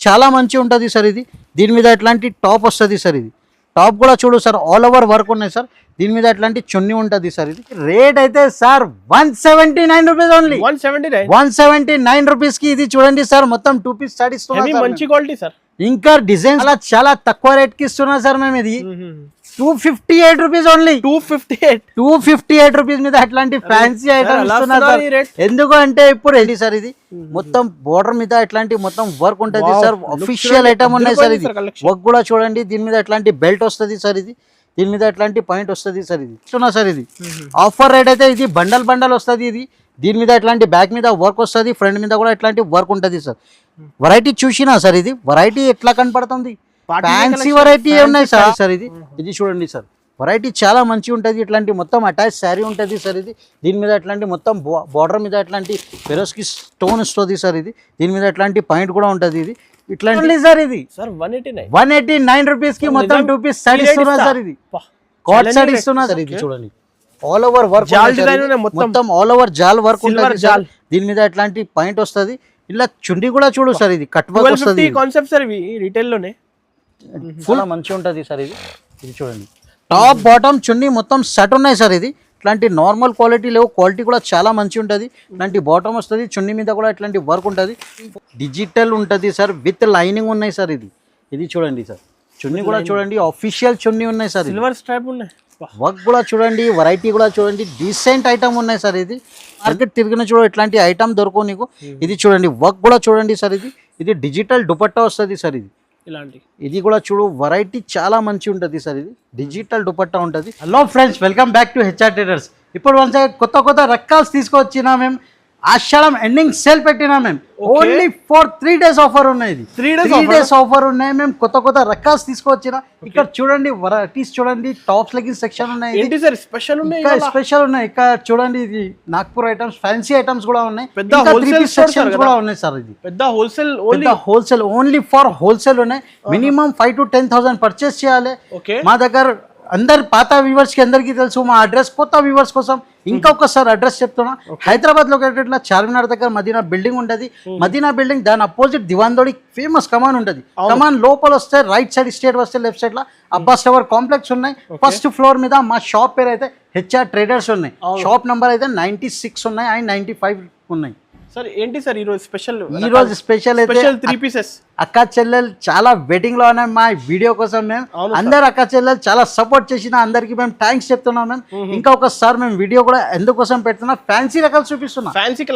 చాలా మంచి ఉంటుంది సార్ ఇది. దీని మీద ఎట్లాంటి టాప్ వస్తుంది సార్. ఇది టాప్ కూడా చూడు సార్, ఆల్ ఓవర్ వర్క్ ఉన్నాయి సార్. దీని మీద ఎట్లాంటి చున్నీ ఉంటుంది సార్. ఇది రేట్ అయితే సార్ 179 రూపీస్ ఓన్లీ. 179 రూపీస్ కి ఇది చూడండి సార్, మొత్తం 2 పీస్ స్టార్ట్ ఇస్తున్నారు. మంచి క్వాలిటీ సార్. ఇంకా డిజైన్ అలా చాలా తక్కువ రేట్ కి ఇస్తున్నా సార్ మేము. ఇది 258 రూపీస్ ఓన్లీ. 258 రూపీస్ మీద అట్లాంటి ఫ్యాన్సీ ఐటమ్ ఇస్తున్నా సార్. ఎందుకు అంటే ఇప్పుడు ఏంటి సార్, ఇది మొత్తం బోర్డర్ మీద ఎట్లాంటి మొత్తం వర్క్ ఉంటుంది సార్. అఫీషియల్ ఐటమ్ ఉన్నాయి సార్. ఇది వర్క్ కూడా చూడండి. దీని మీద ఎట్లాంటి బెల్ట్ వస్తుంది సార్. ఇది దీని మీద ఎట్లాంటి పాయింట్ వస్తుంది సార్. ఇది ఇస్తున్నా సార్. ఇది ఆఫర్ రేట్ అయితే ఇది బండల్ వస్తుంది. ఇది దీని మీద ఎట్లాంటి బ్యాక్ మీద వర్క్ వస్తుంది, ఫ్రంట్ మీద కూడా ఎట్లాంటి వర్క్ ఉంటుంది సార్. వెరైటీ చూసినా సార్, ఇది వెరైటీ ఎట్లా కనపడుతుంది, ఫ్యాన్సీ వెరైటీ ఉన్నాయి సార్. సార్ ఇది చూడండి సార్, వెరైటీ చాలా మంచి ఉంటుంది. ఇట్లాంటి మొత్తం అటాచ్ శారీ ఉంటుంది సార్. ఇది దీని మీద ఎట్లాంటి మొత్తం బార్డర్ మీద ఎట్లాంటి పెరోస్కి స్టోన్ వస్తుంది సార్. ఇది దీని మీద ఎట్లాంటి పాయింట్ కూడా ఉంటుంది. ఇది ఇట్లాంటి సార్. ఇది 189 రూపీస్ కి మొత్తం 2 పీస్ సారీ ఇస్తున్నా సార్. ఇది కాట్ సారీ ఇస్తున్నా సార్. ఇది చూడండి, ఆల్ ఓవర్ వర్క్, మొత్తం ఆల్ ఓవర్ జాల్ వర్క్ ఉంటుంది. దీని మీద ఎట్లాంటి పాయింట్ వస్తుంది. ఇలా చుండి కూడా చూడు సార్. ఇది కట్ వర్క్ వస్తుంది. కాన్సెప్ట్ సార్, ఇవి రిటైల్ లోనే ఫుల్ మంచిగా ఉంటుంది సార్. ఇది చూడండి, టాప్ బాటమ్ చున్నీ మొత్తం సెట్ ఉన్నాయి సార్. ఇది ఇట్లాంటి నార్మల్ క్వాలిటీ లేవు, క్వాలిటీ కూడా చాలా మంచి ఉంటుంది. ఇట్లాంటి బాటమ్ వస్తుంది, చున్నీ మీద కూడా ఇట్లాంటి వర్క్ ఉంటుంది. డిజిటల్ ఉంటుంది సార్, విత్ లైనింగ్ ఉన్నాయి సార్. ఇది చూడండి సార్, చున్నీ కూడా చూడండి, ఆఫీషియల్ చున్నీ ఉన్నాయి సార్. సిల్వర్ స్ట్రైప్ ఉన్నాయి. వర్క్ కూడా చూడండి, వెరైటీ కూడా చూడండి, డీసెంట్ ఐటమ్ ఉన్నాయి సార్. ఇది మార్కెట్ తిరిగిన చూడ ఇట్లాంటి ఐటమ్ దొరకవు నీకు. ఇది చూడండి, వర్క్ కూడా చూడండి సార్. ఇది డిజిటల్ దుపట్టా వస్తుంది సార్. ఇది కూడా చూడు, వెరైటీ చాలా మంచి ఉంటుంది సార్. ఇది డిజిటల్ దుపట్టా ఉంటుంది. Hello friends, welcome back to HR traders. ఇప్పుడు కొత్త రకాలు తీసుకొచ్చినా మేము. ఆషాఢం ఎండింగ్ సేల్ పెట్టినా మేము. ఓన్లీ ఫర్ 3 days ఆఫర్ ఉన్నాయి. ఇది 3 days ఆఫర్ ఉన్నాయి. మేము కొత్త రకాలు తీసుకొచ్చినా. ఇక్కడ చూడండి, వెరైటీస్ చూడండి, టాప్స్ లెగ్గిన్ సెక్షన్ ఉన్నాయి. స్పెషల్ ఉన్నాయి. ఇక్కడ చూడండి, ఇది నాగ్పూర్ ఐటమ్స్, ఫ్యాన్సీ ఐటమ్స్ కూడా ఉన్నాయి. సెక్షన్స్ కూడా ఉన్నాయి సార్. ఇది పెద్ద హోల్సేల్, ఓన్లీ ఫర్ హోల్సేల్ ఉన్నాయి. మినిమం 5,000 to 10,000 పర్చేస్ చేయాలి. మా దగ్గర అందరు పాత వ్యూవర్స్ కి అందరికీ తెలుసు. మా అడ్రస్ కొత్త వ్యూవర్స్ కోసం ఇంకొకసారి అడ్రస్ చెప్తున్నా. హైదరాబాద్ లొకేటెడ్ లో చార్మినార్ దగ్గర మదీనా బిల్డింగ్ ఉంటుంది. మదీనా బిల్డింగ్ దాని అపోజిట్ దివాన్దోడి ఫేమస్ కమాన్ ఉంటుంది. కమాన్ లోపల వస్తే రైట్ సైడ్ స్ట్రేట్ వస్తే లెఫ్ట్ సైడ్ లో అబ్బాస్ టవర్ కాంప్లెక్స్ ఉన్నాయి. ఫస్ట్ ఫ్లోర్ మీద మా షాప్ పేరు అయితే హెచ్ఆర్ ట్రేడర్స్ ఉన్నాయి. షాప్ నంబర్ అయితే 96 ఉన్నాయి అండ్ 95 ఉన్నాయి. సార్ ఏంటి సార్ ఈరోజు స్పెషల్? ఈరోజు స్పెషల్ అయితే 3 pieces. అక్క చెల్లెలు చాలా వెయిటింగ్ లో ఉన్నాయి మా వీడియో కోసం. మేము అందరు అక్క చెల్లెలు చాలా సపోర్ట్ చేసిన అందరికి మేము థ్యాంక్స్ చెప్తున్నాం. మేము ఇంకా ఒకసారి మేము వీడియో కూడా ఎందుకోసం పెడుతున్నా, ఫ్యాన్సీ రకాలు చూపిస్తున్నా,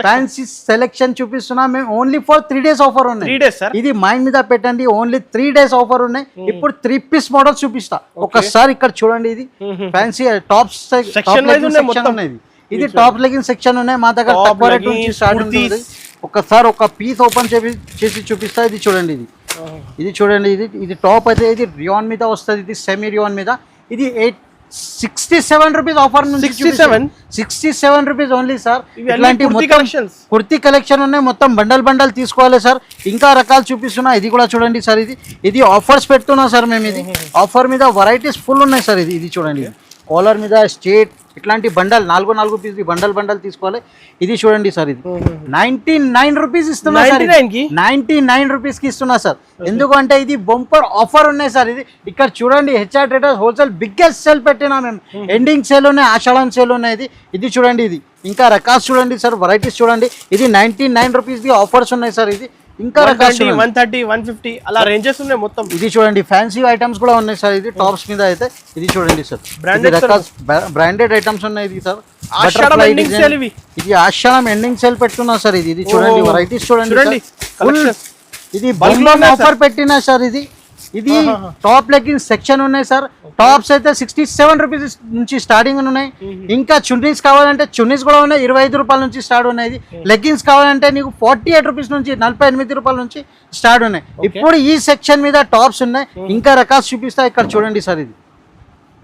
ఫ్యాన్సీ సెలెక్షన్ చూపిస్తున్నా. మేము ఓన్లీ ఫర్ 3 days ఆఫర్ ఉన్నాయి. ఇది మైండ్ మీద పెట్టండి, ఓన్లీ 3 days ఆఫర్ ఉన్నాయి. ఇప్పుడు 3 piece మోడల్ చూపిస్తా. ఒకసారి ఇక్కడ చూడండి, ఇది ఫ్యాన్సీ టాప్స్ సెక్షన్ ఉన్నాయి. ఇది టాప్ లెగిన్ సెక్షన్ ఉన్నాయి. మా దగ్గర తక్కువ రేట్ నుంచి స్టార్ట్ ఉంటుంది. ఒకసారి ఒక పీస్ ఓపెన్ చేసి చూపిస్తా. ఇది చూడండి, ఇది చూడండి. ఇది టాప్ అయితే ఇది రియాన్ మీద వస్తుంది. ఇది సెమీ రియాన్ మీద. ఇది 67 రూపీస్ ఆఫర్ నుంచి 67 రూపీస్ ఓన్లీ సార్. ఇట్లాంటి కుర్తీ కలెక్షన్ ఉన్నాయి. మొత్తం బండల్ తీసుకోవాలి సార్. ఇంకా రకాలు చూపిస్తున్నా. ఇది కూడా చూడండి సార్. ఇది ఆఫర్స్ పెడుతున్నా సార్ మేము. ఇది ఆఫర్ మీద వెరైటీస్ ఫుల్ ఉన్నాయి సార్. ఇది చూడండి, కాలర్ మీద స్ట్రేట్ ఇట్లాంటి బండల్ 4 పీస్ బండల్ తీసుకోవాలి. ఇది చూడండి సార్. ఇది 99 రూపీస్ ఇస్తున్నా సార్. 99 రూపీస్ కి ఇస్తున్నా సార్. ఎందుకంటే ఇది బంపర్ ఆఫర్ ఉన్నాయి సార్. ఇది ఇక్కడ చూడండి, HR traders wholesale biggest sale పెట్టినా మేము. ఎండింగ్ సేల్ ఉన్నాయి, ఆషాఢం సేల్ ఉన్నాయి. ఇది చూడండి. ఇది ఇంకా రకాస్ చూడండి సార్, వెరైటీస్ చూడండి. ఇది 99 రూపీస్ కి ఆఫర్స్ ఉన్నాయి సార్. ఇది ఇంకా 130, 150 అలా రేంజెస్ ఉన్నాయి మొత్తం. ఇది చూడండి, ఫ్యాన్సీ ఐటమ్స్ కూడా ఉన్నాయి సార్. ఇది టాప్స్ మీద అయితే ఇది చూడండి సార్, బ్రాండెడ్ ఐటమ్స్ ఉన్నాయి. ఇది సార్ ఇది ఆషాఢం ఎండింగ్ సేల్ పెట్టుకున్నా సార్. ఇది చూడండి, వెరైటీస్ చూడండి. ఇది ఆఫర్ పెట్టినా సార్. ఇది టాప్ లెగ్గిన్ సెక్షన్ ఉన్నాయి సార్. టాప్స్ అయితే 67 రూపీస్ నుంచి స్టార్టింగ్ ఉన్నాయి. ఇంకా చున్నీస్ కావాలంటే చున్నీస్ కూడా ఉన్నాయి, 25 రూపాయల నుంచి స్టార్ట్ ఉన్నాయి. లెగ్గిన్స్ కావాలంటే నీకు 48 రూపీస్ నుంచి 48 రూపాయల నుంచి స్టార్ట్ ఉన్నాయి. ఇప్పుడు ఈ సెక్షన్ మీద టాప్స్ ఉన్నాయి. ఇంకా రకాలు చూపిస్తా. ఇక్కడ చూడండి సార్. ఇది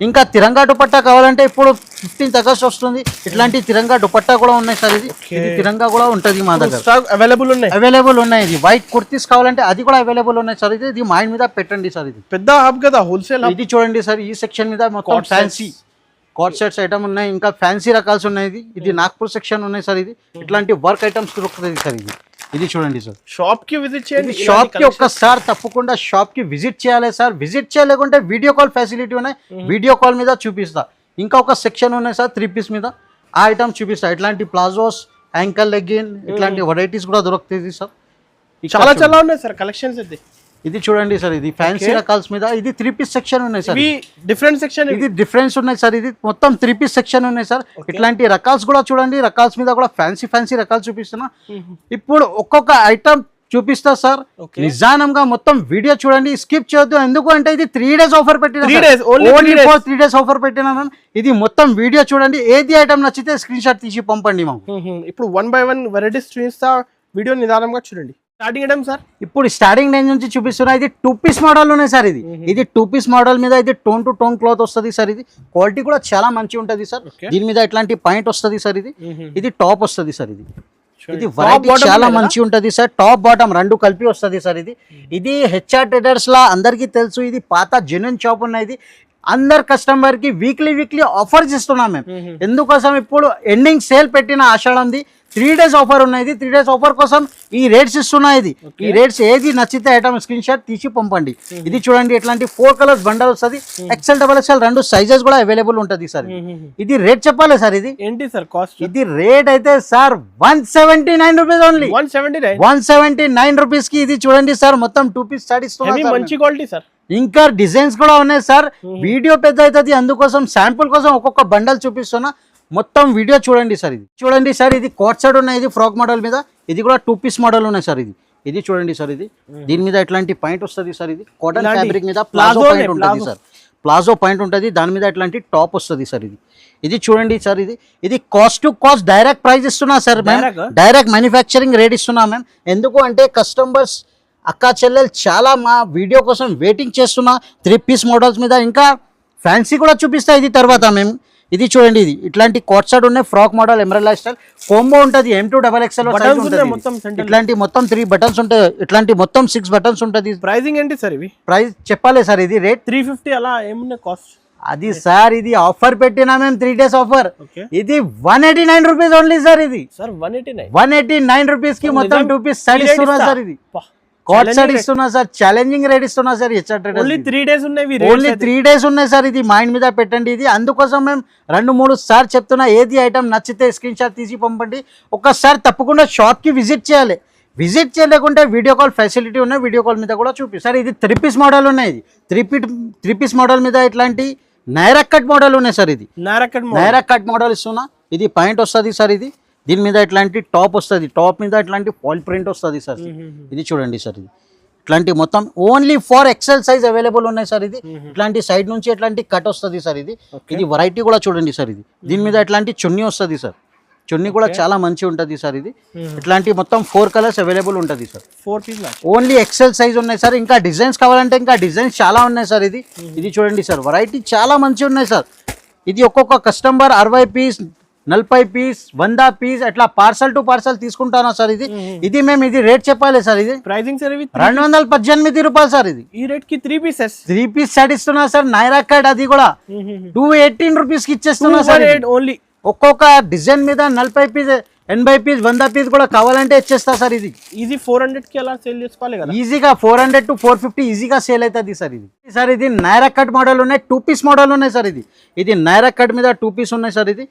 ఇంకా తిరంగా దుపట్టా కావాలంటే ఇప్పుడు 15th August వస్తుంది. ఇట్లాంటి తిరంగా దుపట్టా కూడా ఉన్నాయి సార్. ఇది తిరంగా కూడా ఉంటుంది మా దగ్గర, అవైలబుల్ ఉన్నాయి. ఇది వైట్ కుర్తీస్ కావాలంటే అది కూడా అవైలబుల్ ఉన్నాయి సార్. ఇది మైండ్ మీద పెట్టండి సార్. ఇది పెద్ద హబ్ కదా హోల్సేల్. ఇది చూడండి సార్, ఈ సెక్షన్ మీద మొత్తం ఫ్యాన్సీ కోట్ సెట్స్ ఐటమ్ ఉన్నాయి, ఇంకా ఫ్యాన్సీ రకాల్స్ ఉన్నాయి. ఇది నాగ్పూర్ సెక్షన్ ఉన్నాయి సార్. ఇది ఇట్లాంటి వర్క్ ఐటమ్స్ దొరుకుతుంది సార్. ఇది చూడండి సార్. షాప్ కి విజిట్ చేయండి, షాప్ కి ఒక్కసారి తప్పకుండా షాప్ కి విజిట్ చేయాలి సార్. విజిట్ చేయలేకుంటే వీడియో కాల్ ఫెసిలిటీ ఉన్నాయి, వీడియో కాల్ మీద చూపిస్తా. ఇంకా ఒక సెక్షన్ ఉన్నాయి సార్ 3 పీస్ మీద, ఆ ఐటమ్ చూపిస్తా. ఇట్లాంటి ప్లాజోస్, యాంకల్ లెగ్గిన్, ఇట్లాంటి వెరైటీస్ కూడా దొరుకుతాయి సార్. చాలా చాలా ఉన్నాయి సార్ కలెక్షన్స్. ఇది చూడండి సార్. ఇది ఫ్యాన్సీ రకాల్స్ మీద, ఇది 3 పీస్ సెక్షన్ ఉన్నాయి సార్. డిఫరెంట్ సెక్షన్, ఇది డిఫరెన్స్ ఉన్నాయి సార్. ఇది మొత్తం 3 పీస్ సెక్షన్ ఉన్నాయి సార్. ఇట్లాంటి రకాల్స్ కూడా చూడండి. రకాల్స్ మీద కూడా ఫ్యాన్సీ రకాలు చూపిస్తున్నా. ఇప్పుడు ఒక్కొక్క ఐటమ్ చూపిస్తా సార్. నిజానంగా మొత్తం వీడియో చూడండి, స్కిప్ చేయొద్దు. ఎందుకు అంటే ఇది 3 days ఆఫర్ పెట్టిన, 3 days ఆఫర్ పెట్టినా మ్యామ్. ఇది మొత్తం వీడియో చూడండి. ఏది ఐటమ్ నచ్చితే స్క్రీన్ షాట్ తీసి పంపండి మ్యామ్. ఇప్పుడు 1 by 1 వెరైటీస్ చూపిస్తా, వీడియో నిదానంగా చూడండి. స్టార్టింగ్ ఐటమ్ సార్, ఇప్పుడు స్టార్టింగ్ రేంజ్ నుంచి చూపిస్తున్నా. ఇది 2 పీస్ మోడల్ ఉన్నాయి సార్. ఇది 2 పీస్ మోడల్ మీద ఇది టోన్ టు టోన్ క్లాత్ వస్తుంది సార్. ఇది క్వాలిటీ కూడా చాలా మంచి ఉంటుంది సార్. దీని మీద ఇట్లాంటి పాయింట్ వస్తుంది సార్. ఇది టాప్ వస్తుంది సార్. ఇది వెరైటీ చాలా మంచి ఉంటుంది సార్. టాప్ బాటమ్ రెండు కలిపి వస్తుంది సార్. ఇది హెచ్ఆర్ ట్రేడర్స్ లా అందరికీ తెలుసు. ఇది పాత జెన్యున్ షాప్ ఉన్నది. అందరు కస్టమర్ కి వీక్లీ ఆఫర్స్ ఇస్తున్నాం మేము. ఎందుకోసం ఇప్పుడు ఎండింగ్ సేల్ పెట్టిన ఆషాఢంది 3 days ఆఫర్ ఉన్నాయి. 3 days ఆఫర్ కోసం ఈ రేట్స్ ఇస్తున్నాయి. ఈ రేట్స్ ఏది నచ్చితే ఐటమ్ స్క్రీన్ షాట్ తీసి పంపండి. ఇది చూడండి, ఇట్లాంటి 4 colours బండల్ వస్తుంది. XL, XXL రెండు సైజెస్ కూడా అవైలబుల్ ఉంటుంది సార్. ఇది రేట్ చెప్పాలి సార్. ఇది ఏంటి సార్ కాస్ట్? ఇది రేట్ అయితే సార్ 179 రూపీస్ ఓన్లీ. 179 రూపీస్ కి ఇది చూడండి సార్. మొత్తం 2 పీస్ స్టార్ట్ ఇస్తున్నారు. మంచి క్వాలిటీ సార్. ఇంకా డిజైన్స్ కూడా ఉన్నాయి సార్. వీడియో పెద్ద అవుతుంది, అందుకోసం శాంపుల్ కోసం ఒక్కొక్క బండల్ చూపిస్తున్నా. మొత్తం వీడియో చూడండి సార్. ఇది చూడండి సార్. ఇది కోట్ సెట్ ఉన్నాయి. ఇది ఫ్రాక్ మోడల్ మీద, ఇది కూడా 2 పీస్ మోడల్ ఉన్నాయి సార్. ఇది చూడండి సార్. దీని మీద ఇట్లాంటి పాయింట్ వస్తుంది సార్. ఇది కాటన్ ఫ్యాబ్రిక్ మీద ప్లాజో పాయింట్ ఉంటుంది సార్. ప్లాజో పాయింట్ ఉంటుంది, దాని మీద ఇట్లాంటి టాప్ వస్తుంది సార్. ఇది చూడండి సార్. ఇది cost to cost direct price ఇస్తున్నా సార్. డైరెక్ట్ మ్యానుఫ్యాక్చరింగ్ రేట్ ఇస్తున్నా మ్యామ్. ఎందుకు అంటే కస్టమర్స్ అక్క చెల్లెలు చాలా మా వీడియో కోసం వెయిటింగ్ చేస్తున్నా. 3 పీస్ మోడల్స్ మీద ఇంకా ఫ్యాన్సీ కూడా చూపిస్తా ఇది తర్వాత మేము. ఇది చూడండి, ఇది ఇట్లాంటి కోట్ సెట్ ఉన్నాయి. Frock model, embroidery style combo ఉంటుంది. M2 XXL ఇట్లాంటి మొత్తం 3 బటన్స్ ఉంటాయి. ఇట్లాంటి మొత్తం 6 బటన్స్ ఉంటుంది. ప్రైసింగ్ ఏంటి సార్? ఇవి ప్రైస్ చెప్పాలి సార్. ఇది రేట్ 350 అలా ఏమున్నాయి కాస్ట్? అది సార్ ఇది ఆఫర్ పెట్టినా మేము 3 days ఆఫర్. ఇది 189 రూపీస్ ఓన్లీ సార్. ఇది సార్ 189 రూపీస్ కి మొత్తం 2 పీస్ సెట్ ఇస్తున్నా సార్. ఇది కోట్ సెట్ ఇస్తున్నా సార్. ఛాలెంజింగ్ రేట్ ఇస్తున్నా సార్. ఓన్లీ 3 days ఉన్నాయి. ఓన్లీ 3 days ఉన్నాయి సార్. ఇది మైండ్ మీద పెట్టండి. ఇది అందుకోసం మేము 2-3 సార్ చెప్తున్నా. ఏది ఐటమ్ నచ్చితే స్క్రీన్ షాట్ తీసి పంపండి. ఒక్కసారి తప్పకుండా షాప్ కి విజిట్ చేయాలి. విజిట్ చేయలేకుంటే వీడియో కాల్ ఫెసిలిటీ ఉన్నాయి. వీడియో కాల్ మీద కూడా చూపిస్తారు. ఇది 3 పీస్ మోడల్ ఉన్నాయి. ఇది 3 పీస్ మోడల్ మీద ఇట్లాంటి నైరా కట్ మోడల్ ఉన్నాయి సార్. ఇది నైరా కట్ మోడల్ ఇస్తున్నా. ఇది పాయింట్ వస్తుంది సార్. దీని మీద ఇట్లాంటి టాప్ వస్తుంది. టాప్ మీద ఇట్లాంటి ఫాల్ ప్రింట్ వస్తుంది సార్. ఇది చూడండి సార్. ఇట్లాంటి మొత్తం only for XL size available ఉన్నాయి సార్. ఇట్లాంటి సైడ్ నుంచి ఇట్లాంటి కట్ వస్తుంది సార్. ఇది వెరైటీ కూడా చూడండి సార్. దీని మీద ఇట్లాంటి చున్నీ వస్తుంది సార్. చున్నీ కూడా చాలా మంచి ఉంటుంది సార్. ఇట్లాంటి మొత్తం 4 colours అవైలబుల్ ఉంటుంది sir. 4 piece only XL size ఉన్నాయి సార్. ఇంకా డిజైన్స్ కావాలంటే ఇంకా డిజైన్స్ చాలా ఉన్నాయి సార్. ఇది చూడండి సార్. వెరైటీ చాలా మంచి ఉన్నాయి సార్. ఇది ఒక్కొక్క కస్టమర్ 60 పీస్, 40 పీస్, 100 పీస్ అట్లా పార్సల్ టు పార్సల్ తీసుకుంటానా సార్. ఇది మేము ఇది రేట్ చెప్పాలి సార్. ఇది ప్రైసింగ్ సార్ 218 రూపాయలు సార్. ఈ రేట్ కి 3 పీస్ సెట్ ఇస్తున్నా సార్. నైరా కట్ అది కూడా 218 రూపీస్ కి ఇచ్చేస్తున్నా సార్. ఓన్లీ ఒక్కొక్క డిజైన్ మీద 40 పీస్, 80 పీస్, 100 పీస్ కూడా కావాలంటే ఇచ్చేస్తా సార్. ఇది ఈజీ 400 కి అలా సేల్ చేసుకోవాలి కదా. ఈజీగా 400 to 450 ఈజీగా సేల్ అవుతుంది సార్. ఇది నైరా కట్ మోడల్ ఉన్నాయి. 2 పీస్ మోడల్ ఉన్నాయి సార్. ఇది నైరా కట్ మీద 2 పీస్ ఉన్నాయి సార్. ఇది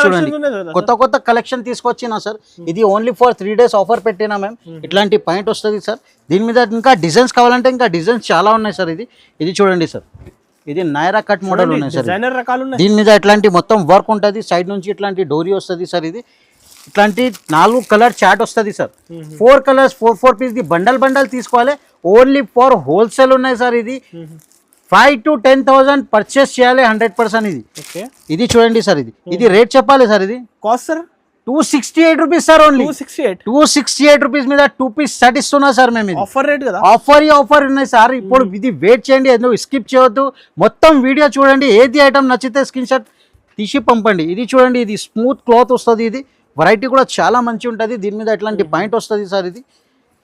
చూడండి, కొత్త కలెక్షన్ తీసుకొచ్చినా సార్. ఇది ఓన్లీ ఫర్ 3 days ఆఫర్ పెట్టినా మేము. ఇట్లాంటి పాయింట్ వస్తుంది సార్. దీని మీద ఇంకా డిజైన్స్ కావాలంటే ఇంకా డిజైన్స్ చాలా ఉన్నాయి సార్. ఇది చూడండి సార్. ఇది నైరా కట్ మోడల్ ఉన్నాయి సార్. దీని మీద ఇట్లాంటి మొత్తం వర్క్ ఉంటుంది. సైడ్ నుంచి ఇట్లాంటి డోరీ వస్తుంది సార్. ఇట్లాంటి 4 కలర్ చార్ట్ వస్తుంది sir. 4 colours 4 piece the bundle తీసుకోవాలి. ఓన్లీ ఫర్ హోల్సేల్ ఉన్నాయి సార్. 5 to 10,000 పర్చేస్ చేయాలి 100%. ఇది చూడండి సార్. ఇది రేట్ చెప్పాలి సార్. ఇది cost sir 268 rupees sir. Only 268 rupees మీద 2 పీస్ సెట్ ఇస్తున్నా సార్ మేము. ఆఫర్ రేట్ కదా. ఆఫర్ ఉన్నాయి సార్. ఇప్పుడు ఇది వెయిట్ చేయండి, ఎందుకు స్కిప్ చేయొద్దు. మొత్తం వీడియో చూడండి. ఏది ఐటమ్ నచ్చితే స్క్రీన్ షాట్ తీసి పంపండి. ఇది చూడండి. ఇది స్మూత్ క్లాత్ వస్తుంది. వెరైటీ కూడా చాలా మంచి ఉంటుంది. దీని మీద ఇట్లాంటి పాయింట్ వస్తుంది సార్.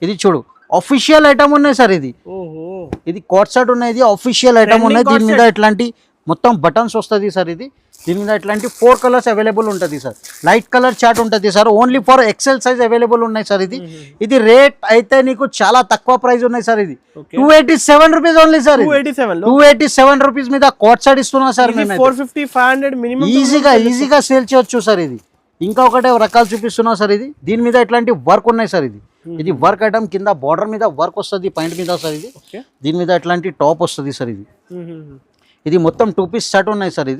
ఇది చూడు, ఆఫీషియల్ ఐటమ్ ఉన్నాయి సార్. ఇది కోట్ సెట్ ఉన్నాయి. ఆఫీషియల్ ఐటమ్ ఉన్నాయి. దీని మీద ఇట్లాంటి మొత్తం బటన్స్ వస్తుంది సార్. దీని మీద ఇట్లాంటి 4 కలర్స్ అవైలబుల్ ఉంటుంది సార్. లైట్ కలర్ చార్ట్ ఉంటుంది sir. Only for XL size available ఉన్నాయి సార్. ఇది రేట్ అయితే నీకు చాలా తక్కువ ప్రైస్ ఉన్నాయి సార్. ఇది 287 రూపీస్ ఓన్లీ సార్. 287 రూపీస్ మీద కోట్ సైడ్ ఇస్తున్నా సార్. 450 500 మినిమం ఈజీగా సేల్ చేయొచ్చు సార్. ఇది ఇంకా ఒకటే రకాలు చూపిస్తున్నా సార్. ఇది దీని మీద ఇట్లాంటి వర్క్ ఉన్నాయి సార్. ఇది వర్క్ ఐటమ్ కింద బార్డర్ మీద వర్క్ వస్తుంది పాయింట్ మీద సార్. దీని మీద ఇట్లాంటి టాప్ వస్తుంది సార్. ఇది మొత్తం 2 పీస్ షర్ట్ ఉన్నాయి సార్.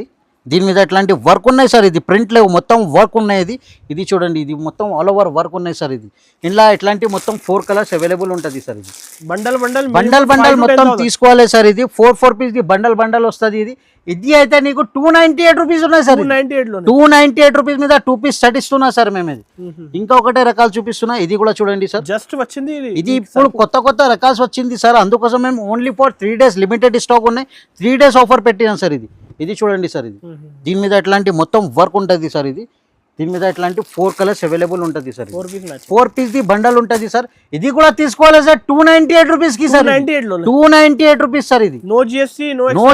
దీని మీద ఇట్లాంటి వర్క్ ఉన్నాయి సార్. ఇది ప్రింట్ లేవు, మొత్తం వర్క్ ఉన్నాయి. ఇది చూడండి, ఇది మొత్తం ఆల్ ఓవర్ వర్క్ ఉన్నాయి సార్. ఇలా ఇట్లాంటి మొత్తం 4 కలర్స్ అవైలబుల్ ఉంటుంది సార్. బండల్ మొత్తం తీసుకోవాలి సార్. ఇది 4 పీస్ బండల్ వస్తుంది. ఇది అయితే నీకు 298 రూపీస్ ఉన్నాయి సార్. 298 రూపీస్ మీద 2 పీస్ షర్ట్ ఇస్తున్నా సార్ మేము. ఇంకా ఒకటే రకాలు చూపిస్తున్నా. ఇది కూడా చూడండి సార్. జస్ట్ వచ్చింది ఇది ఇప్పుడు కొత్త రకాల్స్ వచ్చింది సార్. అందుకోసం మేము only for 3 days limited stock ఉన్నాయి. 3 days ఆఫర్ పెట్టినాం సార్. ఇది చూడండి సార్. దీని మీద ఇట్లాంటి మొత్తం వర్క్ ఉంటుంది సార్. దీని మీద ఇట్లాంటి 4 కలర్స్ అవైలబుల్ ఉంటుంది సార్. 4 పీస్ బండల్ ఉంటుంది సార్. ఇది కూడా తీసుకోవాలి సార్ 298 రూపీస్ కి సార్. 298 rupees sir. ఇది no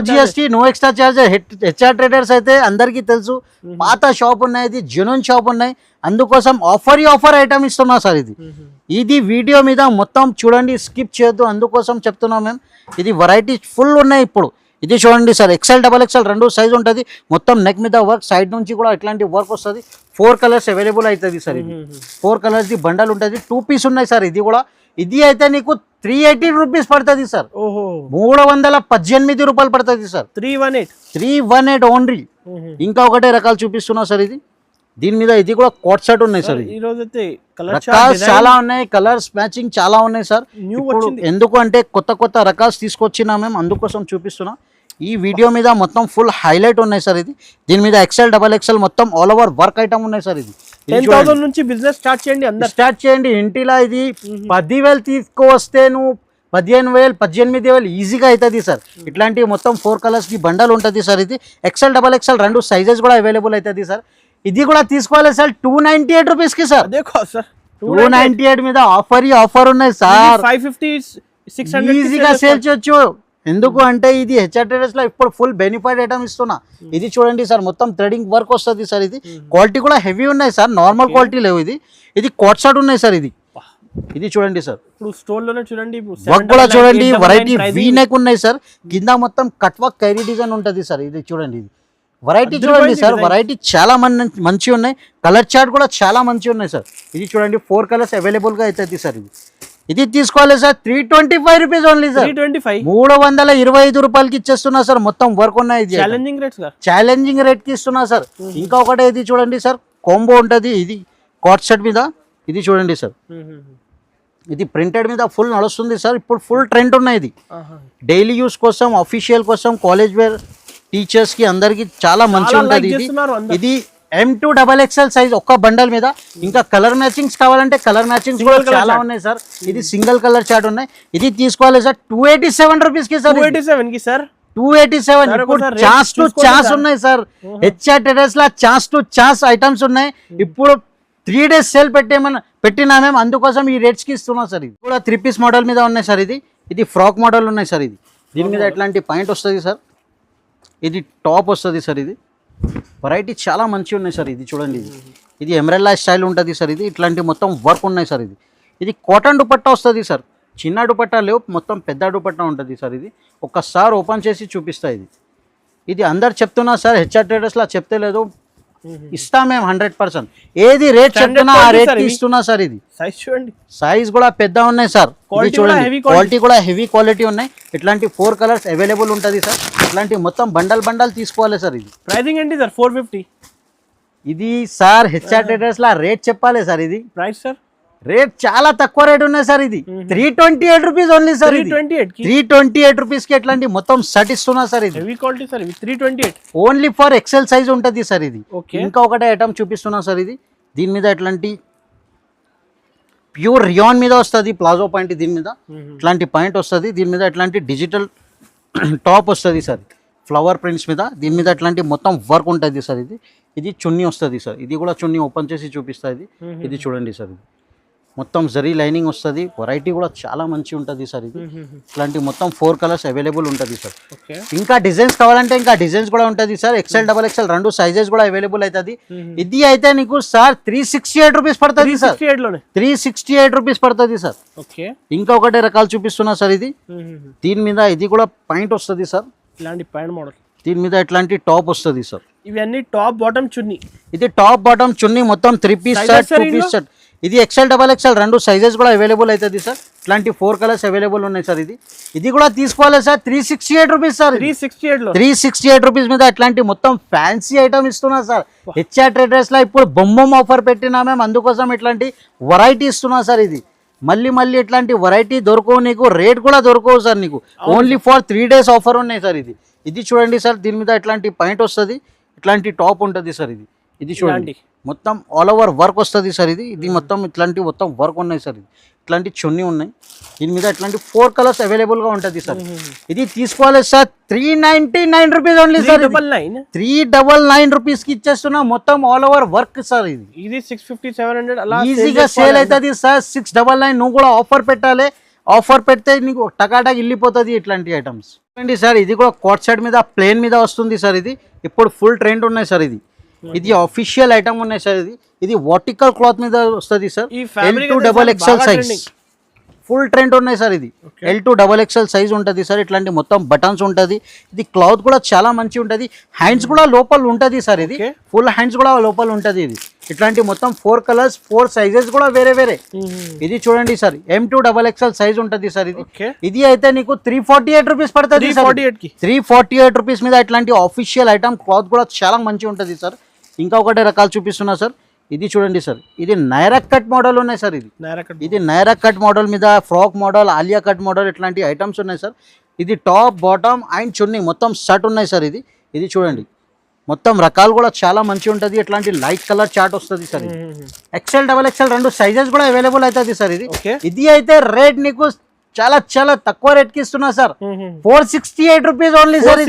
GST no extra charge. HR traders అయితే అందరికీ తెలుసు, పాత షాప్ ఉన్నాయి, ఇది జెన్యూన్ షాప్ ఉన్నాయి. అందుకోసం ఆఫర్ ఐటమ్ ఇస్తున్నా సార్. ఇది వీడియో మీద మొత్తం చూడండి, స్కిప్ చేయొద్దు. అందుకోసం చెప్తున్నాం మేము. ఇది వెరైటీ ఫుల్ ఉన్నాయి ఇప్పుడు. ఇది చూడండి సార్. XL XXL 2 సైజ్ ఉంటుంది. మొత్తం నెక్ మీద వర్క్, సైడ్ నుంచి కూడా ఇట్లాంటి వర్క్ వస్తుంది. 4 కలర్స్ అవైలబుల్ అవుతుంది సార్. 4 కలర్స్ బండల్ ఉంటుంది. 2 పీస్ ఉన్నాయి సార్. ఇది అయితే నీకు 380 రూపీస్ పడుతుంది సార్. 318 రూపాయలు పడుతుంది సార్. 318 ఓన్లీ. ఇంకా ఒకటే రకాలు చూపిస్తున్నా సార్. దీని మీద ఇది కూడా కోట్ షర్ట్ ఉన్నాయి సార్. రకాలు చాలా ఉన్నాయి, కలర్స్ మ్యాచింగ్ చాలా ఉన్నాయి సార్. ఎందుకు అంటే కొత్త రకాలు తీసుకొచ్చినా మేము, అందుకోసం చూపిస్తున్నా. ఈ వీడియో మీద మొత్తం ఫుల్ హైలైట్ ఉన్నాయి సార్. దీని మీద XL XXL మొత్తం ఆల్ ఓవర్ వర్క్ ఐటమ్ ఉన్నాయి సార్. 10,000 నుంచి బిజినెస్ స్టార్ట్ చేయండి. ఇంటిలా ఇది 10,000 తీసుకువస్తే నువ్వు 15,000 18,000 ఈజీగా అవుతుంది సార్. ఇట్లాంటి మొత్తం 4 కలర్స్ బండల్ ఉంటుంది సార్. XL XXL 2 సైజెస్ కూడా అవైలబుల్ అవుతుంది సార్. ఇది కూడా తీసుకోవాలి సార్ 298 రూపీస్ కి సార్. 298 మీద ఆఫర్ ఉన్నాయి సార్. 550 600 ఈజీగా సేల్ చేయొచ్చు. ఎందుకు అంటే ఇది హెచ్ఆర్ ట్రేడర్స్ లో ఇప్పుడు ఫుల్ బెనిఫిట్ ఐటమ్ ఇస్తున్నా. ఇది చూడండి సార్. మొత్తం థ్రెడింగ్ వర్క్ వస్తుంది సార్. క్వాలిటీ కూడా హెవీ ఉన్నాయి సార్. నార్మల్ క్వాలిటీ లేవు. ఇది కోట్ షర్ట్ ఉన్నాయి సార్. ఇది చూడండి సార్. ఇప్పుడు స్టోర్ లోనే చూడండి, వర్క్ కూడా చూడండి. వెరైటీ వీ నెక్ ఉన్నాయి సార్. కింద మొత్తం కట్ వర్క్ కైరీ డిజైన్ ఉంటుంది సార్. ఇది చూడండి. వెరైటీ చూడండి సార్. వెరైటీ చాలా మంచి ఉన్నాయి. కలర్ చార్ట్ కూడా చాలా మంచి ఉన్నాయి సార్. ఇది చూడండి 4 కలర్స్ అవైలబుల్ గా అవుతుంది సార్. ఇది తీసుకోవాలి సార్ 325 రూపీస్ ఓన్లీ సార్. 325 రూపాయలకి ఇచ్చేస్తున్నా సార్. మొత్తం వర్క్ ఉన్నాయి. ఛాలెంజింగ్ రేట్ కి ఇస్తున్నా సార్. ఇంకా ఒకటే ఇది చూడండి సార్. కాంబో ఉంటుంది. ఇది కాట్ షర్ట్ మీద. ఇది చూడండి సార్. ఇది ప్రింటెడ్ మీద ఫుల్ నడుస్తుంది సార్. ఇప్పుడు ఫుల్ ట్రెండ్ ఉన్నాయి. ఇది డైలీ యూస్ కోసం, అఫీషియల్ కోసం, కాలేజ్ వేర్ టీచర్స్ కి అందరికి చాలా మంచి ఉంటుంది. ఇది M2 XXL సైజ్ ఒక్క బండల్ మీద. ఇంకా కలర్ మ్యాచింగ్స్ కావాలంటే కలర్ మ్యాచింగ్స్ కూడా చాలా ఉన్నాయి సార్. ఇది సింగిల్ కలర్ చార్ట్ ఉన్నాయి. ఇది తీసుకోవాలి సార్ 287 రూపీస్ కి సార్. 287 ఇప్పుడు ఛాన్స్ టు ఛాన్స్ ఉన్నాయి sir. HR traders law chance to chance items ఉన్నాయి. ఇప్పుడు 3 days సేల్ పెట్టినా మేము, అందుకోసం ఈ రేట్స్ కి ఇస్తున్నాం సార్. ఇది కూడా 3 పీస్ మోడల్ మీద ఉన్నాయి సార్. ఇది ఫ్రాక్ మోడల్ ఉన్నాయి సార్. దీని మీద ఎట్లాంటి పాయింట్ వస్తుంది సార్. ఇది టాప్ వస్తుంది సార్. వెరైటీ చాలా మంచి ఉన్నాయి సార్. ఇది చూడండి. ఇది ఎమరెల్లా స్టైల్ ఉంటుంది సార్. ఇట్లాంటి మొత్తం వర్క్ ఉన్నాయి సార్. ఇది కాటన్ దుపట్టా వస్తుంది సార్. చిన్న దుపట్టా లేవు, మొత్తం పెద్ద దుపట్టా ఉంటుంది సార్. ఒక్కసారి ఓపెన్ చేసి చూపిస్తా. ఇది అందరు చెప్తున్నా సార్. హెచ్ఆర్ ట్రేడర్స్ లా చెప్తే లేదు, ఇస్తా మేము 100%. ఏది రేట్ చెప్తున్నా ఆ రేట్ ఇస్తున్నా సార్. ఇది సైజ్ కూడా పెద్ద ఉన్నాయి సార్. చూడండి క్వాలిటీ కూడా హెవీ క్వాలిటీ ఉన్నాయి. ఇట్లాంటి 4 కలర్స్ అవైలబుల్ ఉంటుంది సార్. ఇట్లాంటి మొత్తం బండల్ తీసుకోవాలి సార్. ఇది ప్రైసింగ్ ఏంటి సార్? 450. ఇది సార్ హెచ్ఆర్ ట్రేడర్స్ లా రేట్ చెప్పాలి సార్. ఇది ప్రైస్ సార్ రేట్ చాలా తక్కువ రేట్ ఉన్నాయి సార్. ఇది 328 రూపీస్ ఓన్లీ సార్. 328 రూపీస్ కి ఎట్లాంటి మొత్తం షర్ట్ ఇస్తున్నా సార్. ఇది heavy quality sir. 328 only for XL size ఉంటుంది సార్. ఇంకా ఒకటే ఐటమ్ చూపిస్తున్నా సార్. దీని మీద ఎట్లాంటి ప్యూర్ రియాన్ మీద వస్తుంది ప్లాజో పాయింట్. దీని మీద ఇట్లాంటి పాయింట్ వస్తుంది. దీని మీద ఎట్లాంటి డిజిటల్ టాప్ వస్తుంది సార్. ఫ్లవర్ ప్రింట్స్ మీద. దీని మీద ఎట్లాంటి మొత్తం వర్క్ ఉంటుంది సార్. ఇది చున్నీ వస్తుంది సార్. ఇది కూడా చున్నీ ఓపెన్ చేసి చూపిస్తుంది. ఇది చూడండి సార్. మొత్తం జరీ లైనింగ్ వస్తుంది, వెరైటీ కూడా చాలా మంచి ఉంటుంది సార్ ఇది. ఇట్లాంటి మొత్తం 4 కలర్స్ అవైలబుల్ ఉంటుంది సార్. ఓకే, ఇంకా డిజైన్స్ కావాలంటే ఇంకా డిజైన్స్ కూడా ఉంటుంది సార్. XL, XXL రెండు సైజెస్ కూడా అవైలబుల్ అవుతుంది. ఇది అయితే నీకు సార్ 368 రూపీస్ పడుతుంది సార్. 368 రూపీస్ పడుతుంది సార్. ఓకే, ఇంకా ఒకటే రకాలు చూపిస్తున్నా సార్. ఇది దీని మీద ఇది కూడా పాయింట్ వస్తుంది సార్. ఇలాంటి పాయింట్ మోడల్, దీని మీద ఇట్లాంటి టాప్ వస్తుంది సార్. ఇవన్నీ టాప్ బాటమ్ చున్నీ. ఇది టాప్ బాటమ్ చున్నీ మొత్తం 3 పీస్ షర్ట్, 2 పీస్ షర్ట్. ఇది XL, XXL రెండు సైజెస్ కూడా అవైలబుల్ అవుతుంది సార్. ఇట్లాంటి 4 కలర్స్ అవైలబుల్ ఉన్నాయి సార్. ఇది కూడా తీసుకోవాలి సార్. 368 rupees sir. 368 రూపీస్ మీద ఇట్లాంటి మొత్తం ఫ్యాన్సీ ఐటమ్ ఇస్తున్నా సార్. HR ట్రేడర్స్ లో ఇప్పుడు బొమ్మం ఆఫర్ పెట్టినా మేము, అందుకోసం ఇట్లాంటి వెరైటీ ఇస్తున్నా సార్. ఇది మళ్ళీ ఇట్లాంటి వెరైటీ దొరకవు నీకు, రేట్ కూడా దొరకవు సార్ నీకు. ఓన్లీ ఫర్ 3 days ఆఫర్ ఉన్నాయి సార్. ఇది చూడండి సార్. దీని మీద ఇట్లాంటి పాయింట్ వస్తుంది, ఇట్లాంటి టాప్ ఉంటుంది సార్. ఇది చూడండి మొత్తం ఆల్ ఓవర్ వర్క్ వస్తుంది సార్. ఇది మొత్తం ఇట్లాంటి మొత్తం వర్క్ ఉన్నాయి సార్. ఇట్లాంటి చున్నీ ఉన్నాయి. దీని మీద ఇట్లాంటి 4 కలర్స్ అవైలబుల్ గా ఉంటుంది సార్. ఇది తీసుకోవాలి sir. 399 rupees only sir. 399 rupees కి ఇచ్చేస్తున్నా. మొత్తం ఆల్ ఓవర్ వర్క్ సార్. ఇది 650 700 అలా ఈజీగా సేల్ అవుతుంది సార్. 699 నువ్వు కూడా ఆఫర్ పెట్టాలి. ఆఫర్ పెడితే నీకు టకాటక్ వెళ్ళిపోతుంది ఇట్లాంటి ఐటమ్స్. చూడండి సార్, ఇది కూడా కోట్ సెట్ మీద ప్లేన్ మీద వస్తుంది సార్. ఇది ఇప్పుడు ఫుల్ ట్రెండ్ ఉన్నాయి సార్. ఇది ఆఫీషియల్ ఐటమ్ ఉన్నాయి సార్. ఇది వర్టికల్ క్లాత్ మీద వస్తుంది sir. L2 XXL size full trend ఉన్నాయి సార్. L2 XXL సైజ్ ఉంటుంది సార్. ఇట్లాంటి మొత్తం బటన్స్ ఉంటుంది. ఇది క్లాత్ కూడా చాలా మంచి ఉంటుంది. హ్యాండ్స్ కూడా లోపల ఉంటుంది సార్. ఫుల్ హ్యాండ్స్ కూడా లోపల ఉంటుంది. ఇట్లాంటి మొత్తం 4 కలర్స్ 4 సైజెస్ కూడా వేరే. ఇది చూడండి సార్. M2 XXL సైజ్ ఉంటుంది సార్. ఇది అయితే నీకు 348 రూపీస్ పడుతుంది. 348 రూపీస్ మీద ఇట్లాంటి ఆఫీషియల్ ఐటమ్ క్లాత్ కూడా చాలా మంచి ఉంటుంది సార్. ఇంకా ఒకటే రకాలు చూపిస్తున్నా సార్. ఇది చూడండి సార్. ఇది నైరా కట్ మోడల్ ఉన్నాయి సార్. ఇది నైరా కట్ మోడల్ మీద frock model, Alia cut model ఇట్లాంటి ఐటమ్స్ ఉన్నాయి సార్. ఇది టాప్ బాటమ్ అండ్ చున్నీ మొత్తం షర్ట్ ఉన్నాయి సార్. ఇది చూడండి మొత్తం రకాలు కూడా చాలా మంచి ఉంటుంది. ఇట్లాంటి లైట్ కలర్ చార్ట్ వస్తుంది సార్. XL, XXL రెండు సైజెస్ కూడా అవైలబుల్ అవుతుంది సార్. ఇది అయితే రేట్ నీకు చాలా తక్కువ రేట్ కి ఇస్తున్నా సార్. 468 rupees only sir.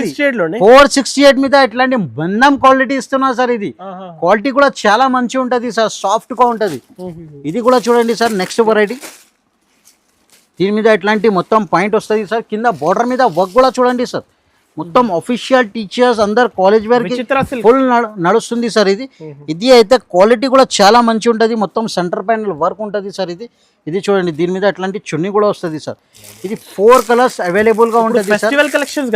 468 మీద ఇట్లాంటి బంధం క్వాలిటీ ఇస్తున్నా సార్. క్వాలిటీ కూడా చాలా మంచి ఉంటది సార్, సాఫ్ట్ గా ఉంటది. ఇది కూడా చూడండి సార్. నెక్స్ట్ వెరైటీ దీని మీద ఇట్లాంటి మొత్తం పాయింట్ వస్తుంది సార్. కింద బార్డర్ మీద వర్క్ కూడా చూడండి సార్. మొత్తం అఫీషియల్ టీచర్స్ అందరు కాలేజ్ వేర్ ఫుల్ నడుస్తుంది సార్. ఇది అయితే క్వాలిటీ కూడా చాలా మంచి ఉంటుంది. మొత్తం సెంటర్ ప్యానల్ వర్క్ ఉంటుంది సార్. ఇది చూడండి. దీని మీద అట్లాంటి చున్నీ కూడా వస్తుంది సార్. ఇది 4 కలర్స్ అవైలబుల్ గా ఉంటుంది. ఫెస్టివల్ కలెక్షన్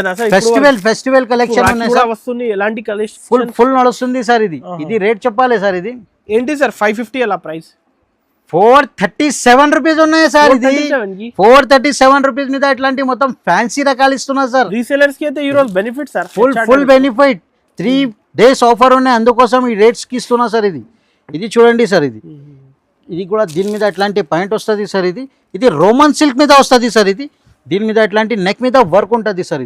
ఉన్నాయి సార్. ఫుల్ నడుస్తుంది సార్. ఇది రేట్ చెప్పాలి సార్. ఇది ఏంటి సార్ 550 అలా ప్రైస్? 437 రూపీస్ ఉన్నాయి సార్. 437 రూపీస్ మీద ఇట్లాంటి మొత్తం ఫ్యాన్సీ రకాలు ఇస్తున్నా సార్. రీసేలర్స్ కి అయితే ఈ రోజు benefit sir. Full benefit. 3 days offer ఉన్నాయి, అందుకోసం ఈ రేట్స్ కి ఇస్తున్నా సార్. ఇది చూడండి సార్. ఇది కూడా దీని మీద ఇట్లాంటి పాయింట్ వస్తుంది సార్. ఇది రోమన్ సిల్క్ మీద వస్తుంది సార్. దీని మీద ఇట్లాంటి నెక్ మీద వర్క్ ఉంటుంది సార్.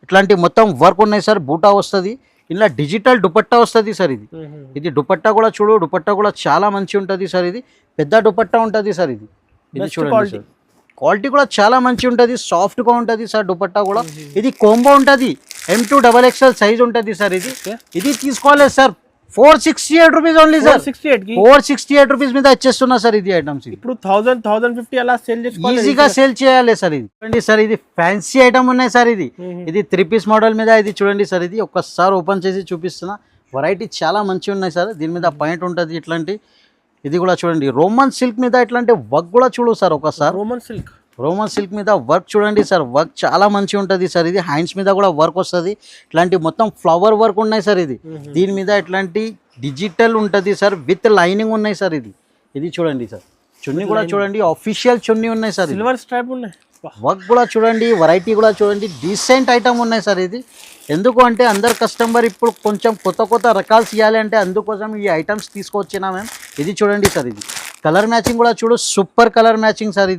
ఇట్లాంటి మొత్తం వర్క్ ఉన్నాయి సార్. బూటా వస్తుంది. ఇలా డిజిటల్ దుపట్టా వస్తుంది సార్. ఇది దుపట్టా కూడా చూడు. దుపట్టా కూడా చాలా మంచి ఉంటుంది సార్. పెద్ద దుపట్టా ఉంటుంది సార్. ఇది చూడండి సార్. క్వాలిటీ కూడా చాలా మంచి ఉంటుంది, సాఫ్ట్ గా ఉంటుంది సార్. దుపట్టా కూడా ఇది కోంబో ఉంటుంది. M2 XXL సైజ్ ఉంటుంది సార్. ఇది తీసుకోవాలి sir. 468 rupees only sir. 468 rupees మీద వచ్చేస్తున్నా సార్. ఇది ఐటమ్స్ ఇప్పుడు 1000-1050 అలా సేల్ చేసుకోవాలి, ఈజీగా సేల్ చేయాలి సార్. చూడండి సార్. ఇది ఫ్యాన్సీ ఐటమ్ ఉన్నాయి సార్. ఇది 3 పీస్ మోడల్ మీద. ఇది చూడండి సార్. ఇది ఒక్కసారి ఓపెన్ చేసి చూపిస్తున్నా. వెరైటీ చాలా మంచి ఉన్నాయి సార్. దీని మీద పాయింట్ ఉంటుంది ఇట్లాంటి. ఇది కూడా చూడండి. రోమన్ సిల్క్ మీద ఇట్లాంటి వర్క్ కూడా చూడు సార్. ఒకసారి రోమన్ సిల్క్ మీద వర్క్ చూడండి సార్. వర్క్ చాలా మంచి ఉంటుంది సార్. ఇది హ్యాండ్స్ మీద కూడా వర్క్ వస్తుంది. ఇట్లాంటి మొత్తం ఫ్లవర్ వర్క్ ఉన్నాయి సార్. దీని మీద ఇట్లాంటి డిజిటల్ ఉంటుంది సార్. విత్ లైనింగ్ ఉన్నాయి సార్. ఇది చూడండి సార్. చున్నీ కూడా చూడండి. ఆఫీషియల్ చున్నీ ఉన్నాయి సార్. సిల్వర్ స్ట్రైప్ ఉన్నాయి. వర్క్ కూడా చూడండి. వెరైటీ కూడా చూడండి. డీసెంట్ ఐటమ్ ఉన్నాయి సార్. ఎందుకు అంటే అందరు కస్టమర్ ఇప్పుడు కొంచెం కొత్త రకాలు ఇవ్వాలి అంటే అందుకోసం ఈ ఐటమ్స్ తీసుకొచ్చినా మేము. ఇది చూడండి సార్. కలర్ మ్యాచింగ్ కూడా చూడు. Super colour matching sir.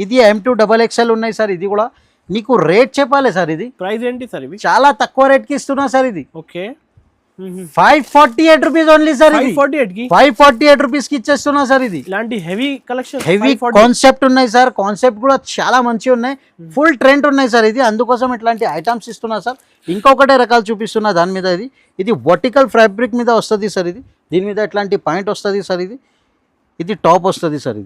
ఇది M2 XXL ఉన్నాయి సార్. ఇది కూడా నీకు రేట్ చెప్పాలి సార్. ప్రైస్ ఏంటి సార్? చాలా తక్కువ రేట్ కి ఇస్తున్నా sir. Okay, 548 rupees only sir. 548 rupees కి ఇచ్చేస్తున్నా సార్. ఇలాంటి హెవీ కలెక్షన్, హెవీ కాన్సెప్ట్ ఉన్నాయి సార్. కాన్సెప్ట్ కూడా చాలా మంచిగా ఉన్నాయి. ఫుల్ ట్రెండ్ ఉన్నాయి సార్. అందుకోసం ఇట్లాంటి ఐటమ్స్ ఇస్తున్నా సార్. ఇంకొకటే రకాలు చూపిస్తున్నా దాని మీద. ఇది వర్టికల్ ఫ్యాబ్రిక్ మీద వస్తుంది సార్. దీని మీద ఇట్లాంటి పాయింట్ వస్తుంది సార్. ఇది టాప్ వస్తుంది సార్.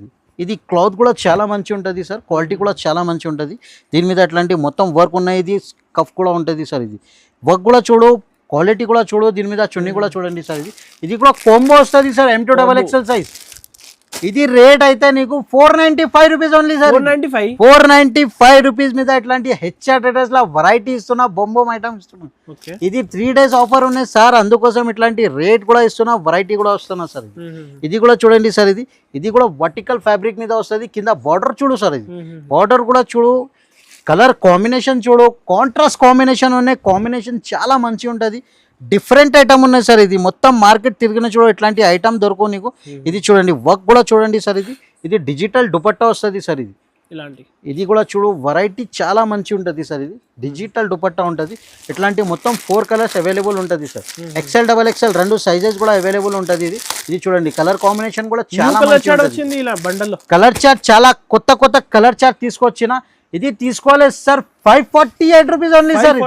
ఇది క్లాత్ కూడా చాలా మంచి ఉంటుంది సార్, క్వాలిటీ కూడా చాలా మంచి ఉంటుంది. దీని మీద అట్లాంటి మొత్తం వర్క్ ఉన్నాయి. ఇది కఫ్ కూడా ఉంటుంది సార్. ఇది వర్క్ కూడా చూడు, క్వాలిటీ కూడా చూడు. దీని మీద చున్నీ కూడా చూడండి సార్. ఇది కూడా కాంబో వస్తుంది సార్, M2XXL సైజ్. ఇది రేట్ అయితే నీకు 495 రూపీస్ ఓన్లీ సార్. 495 రూపీస్ మీద ఇట్లాంటి హెచ్ఆర్ ట్రేడర్స్ లా వెరైటీ ఇస్తున్నా, బొంబం ఐటమ్ ఇస్తున్నా. ఇది 3 days ఆఫర్ ఉన్నాయి సార్, అందుకోసం ఇట్లాంటి రేట్ కూడా ఇస్తున్నా, వెరైటీ కూడా వస్తున్నా సార్. ఇది కూడా చూడండి సార్. ఇది కూడా వర్టికల్ ఫ్యాబ్రిక్ మీద వస్తుంది. కింద బార్డర్ చూడు సార్. ఇది బార్డర్ కూడా చూడు, కలర్ కాంబినేషన్ చూడు, కాంట్రాస్ట్ కాంబినేషన్ ఉన్నాయి. కాంబినేషన్ చాలా మంచి ఉంటుంది. డిఫరెంట్ ఐటమ్ ఉన్నాయి సార్. ఇది మొత్తం మార్కెట్ తిరిగిన చూడు, ఇట్లాంటి ఐటమ్ దొరకవు నీకు. ఇది చూడండి, వర్క్ కూడా చూడండి సార్. ఇది డిజిటల్ దుపట్టా వస్తుంది సార్. ఇది కూడా చూడు, వెరైటీ చాలా మంచి ఉంటుంది సార్. ఇది డిజిటల్ దుపట్టా ఉంటుంది. ఇట్లాంటి మొత్తం 4 కలర్స్ అవైలబుల్ ఉంటుంది సార్. XL, XXL 2 సైజెస్ కూడా అవైలబుల్ ఉంటుంది. ఇది చూడండి, కలర్ కాంబినేషన్ కూడా చాలా మంచి. కలర్ చార్ట్ చాలా కొత్త కలర్ చార్ట్ తీసుకొచ్చిన. ఇది తీసుకోవాలి sir 548 rupees only sir.